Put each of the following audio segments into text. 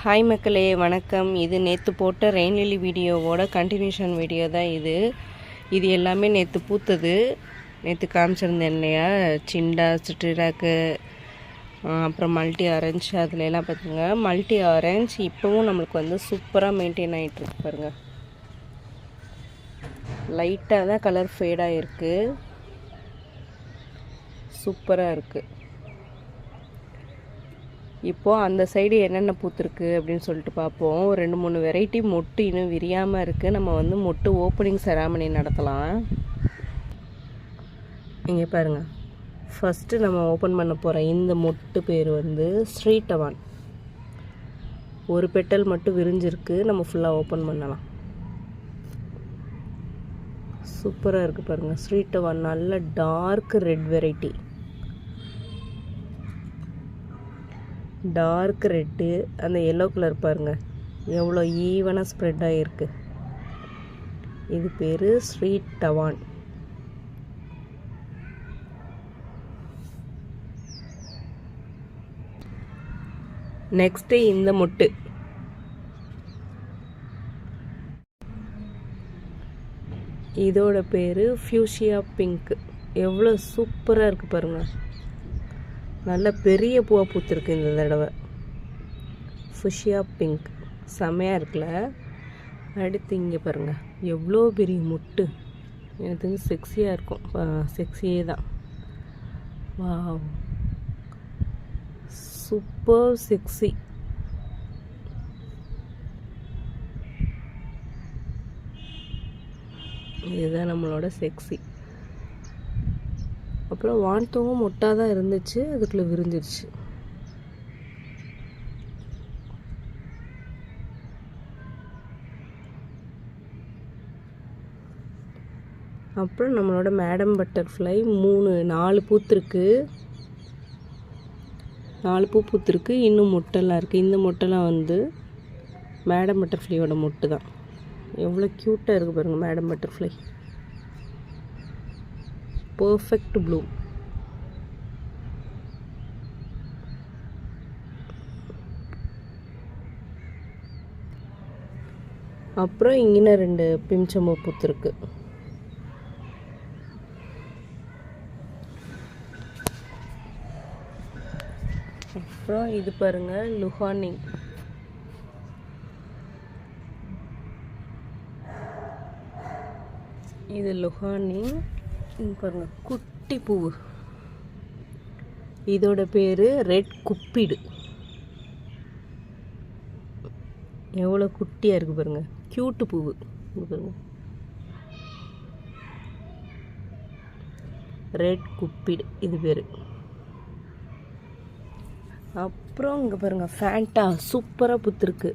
Hi மக்களே, வணக்கம். இது நேற்று போட்ட ரெயின் லில்லி வீடியோவோட கண்டினியூஷன் வீடியோ தான் இது எல்லாமே நேற்று பூத்தது. நேற்று காமிச்சிருந்தேன் இல்லையா, சிண்டா, சிட்ரிடாக்கு, அப்புறம் மல்டி ஆரஞ்சு. அதில் எல்லாம் பார்த்துங்க, மல்டி ஆரஞ்சு இப்போவும் நம்மளுக்கு வந்து சூப்பராக மெயின்டைன் ஆகிட்டுருக்கு பாருங்கள். லைட்டாக தான் கலர் ஃபேடாக இருக்குது, சூப்பராக இருக்குது. இப்போது அந்த சைடு என்னென்ன பூத்துருக்கு அப்படின்னு சொல்லிட்டு பார்ப்போம். ஒரு 2-3 வெரைட்டி மொட்டு இன்னும் விரியாமல் இருக்குது. நம்ம வந்து மொட்டு ஓப்பனிங் செராமனி நடத்தலாம். இங்கே பாருங்கள், ஃபஸ்ட்டு நம்ம ஓப்பன் பண்ண போகிற இந்த மொட்டு பேர் வந்து ஸ்ரீடவான். ஒரு பெட்டல் மட்டும் விரிஞ்சிருக்கு, நம்ம ஃபுல்லாக ஓப்பன் பண்ணலாம். சூப்பராக இருக்குது பாருங்கள். ஸ்ரீடவான் நல்ல dark red variety, dark red. அந்த எல்லோ கலர் பாருங்கள் எவ்வளோ ஈவனாக ஸ்ப்ரெட் ஆகிருக்கு. இது பேர் ஸ்ரீடவான். நெக்ஸ்ட்டு இந்த மொட்டு, இதோட பேர் ஃபியூஷியா பிங்க். எவ்வளோ சூப்பராக இருக்குது பாருங்கள். நல்ல பெரிய பூவாக பூத்துருக்கு இந்த தடவை. ஃபுஷியா பிங்க் செம்மையாக இருக்குல்ல. அடுத்து இங்கே பாருங்கள் எவ்வளோ பெரிய மொட்டு. எனக்கு தெரிஞ்சு செக்ஸியாக இருக்கும், செக்ஸியே தான். Wow, super sexy. இதுதான் நம்மளோட செக்ஸி. அப்புறம் வான்தூவும் மொட்டாக தான் இருந்துச்சு, அதுக்குள்ளே விரிஞ்சிருச்சு. அப்புறம் நம்மளோட மேடம் பட்டர்ஃப்ளை 4 பூத்துருக்கு. 4 பூ பூத்துருக்கு. இன்னும் மொட்டெல்லாம் இருக்குது. இந்த மொட்டெல்லாம் வந்து மேடம் பட்டர்ஃப்ளையோட மொட்டு தான். எவ்வளோ க்யூட்டாக இருக்குது பாருங்கள் மேடம் பட்டர்ஃப்ளை. Perfect blue. அப்புறம் இங்கே 2 பிம்சம்பூ பூத்துருக்கு. அப்புறம் இது பாருங்கள் லுஹானி. இது லுஹானி. பாருங்கள் குட்டி பூவு. இதோட பேர் ரெட் குப்பிடு. எவ்வளோ குட்டியாக இருக்குது பாருங்கள், க்யூட்டு பூவு. பாருங்க, ரெட் குப்பிடு இது பேர். அப்புறம் இங்கே பாருங்கள் ஃபேண்டா சூப்பராக பூத்துருக்கு.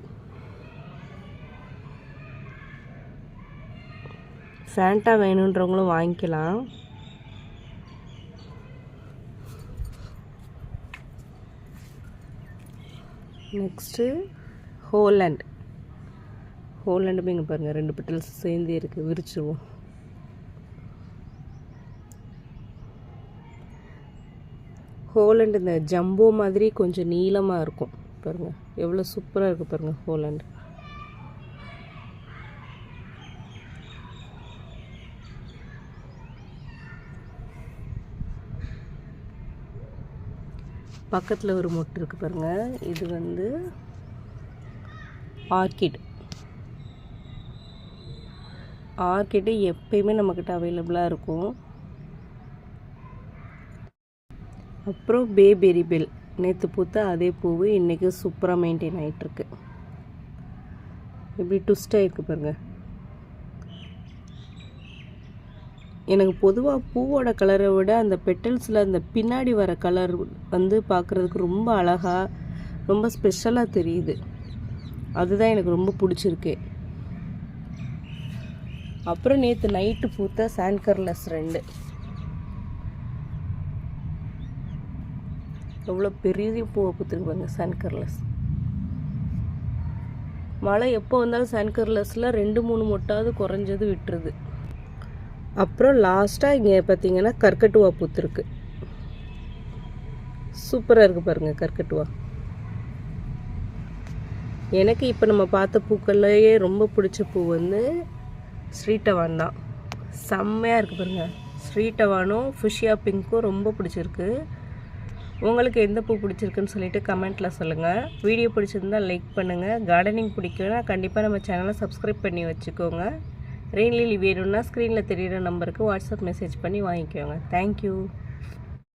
ஃபேண்டா வேணுன்றவங்களும் வாங்கிக்கலாம். Next Holland. ஹோலண்டுமே இங்கே பாருங்கள் 2 பெட்டல்ஸ் சேர்ந்தே இருக்குது. விரிச்சிருவோம். ஹோலண்ட் இந்த ஜம்போ மாதிரி கொஞ்சம் நீளமாக இருக்கும் பாருங்கள். எவ்வளோ சூப்பராக இருக்குது பாருங்கள் ஹோலண்ட். பக்கத்தில் ஒரு மொட்டு இருக்குது பாருங்கள். இது வந்து ஆர்கிட். ஆர்கிட்டு எப்பயுமே நம்மக்கிட்ட அவைலபிளாக இருக்கும். அப்புறம் பேபெரி பெல். நேற்று பூத்த அதே பூவு இன்றைக்கி சூப்பராக மெயின்டைன் ஆகிட்டுருக்கு. இப்படி ட்விஸ்டாக இருக்குது பாருங்கள். எனக்கு பொதுவாக பூவோட கலரை விட அந்த பெட்டல்ஸில் அந்த பின்னாடி வர கலர் வந்து பார்க்குறதுக்கு ரொம்ப அழகாக, ரொம்ப ஸ்பெஷலாக தெரியுது. அதுதான் எனக்கு ரொம்ப பிடிச்சிருக்கு. அப்புறம் நேற்று நைட்டு பூத்த சான்கர்லஸ் 2. எவ்வளோ பெரிய பூவை பூத்துருக்கு பாருங்க சான்கர்லஸ். மழை எப்போ வந்தாலும் சான்கர்லஸில் 2-3 மொட்டாவது குறைஞ்சது விட்டுருது. அப்புறம் லாஸ்ட்டாக இங்கே பார்த்தீங்கன்னா கற்கட்டுவா பூத்துருக்கு. சூப்பராக இருக்குது பாருங்கள் கற்கட்டுவா. எனக்கு இப்போ நம்ம பார்த்த பூக்கள்லையே ரொம்ப பிடிச்ச பூ வந்து ஸ்ரீட்டவான் தான். செம்மையாக இருக்குது பாருங்கள். ஸ்ரீட்டவானும் ஃபுஷியா பிங்க்கும் ரொம்ப பிடிச்சிருக்கு. உங்களுக்கு எந்த பூ பிடிச்சிருக்குன்னு சொல்லிட்டு கமெண்ட்டில் சொல்லுங்கள். வீடியோ பிடிச்சிருந்தால் லைக் பண்ணுங்கள். கார்டனிங் பிடிக்குன்னா கண்டிப்பாக நம்ம சேனலை சப்ஸ்கிரைப் பண்ணி வச்சுக்கோங்க. ரெயின் லில்லி வேணும்னா ஸ்க்ரீனில் தெரிகிற நம்பருக்கு வாட்ஸ்அப் மெசேஜ் பண்ணி வாங்கிக்கோங்க. தேங்க்யூ.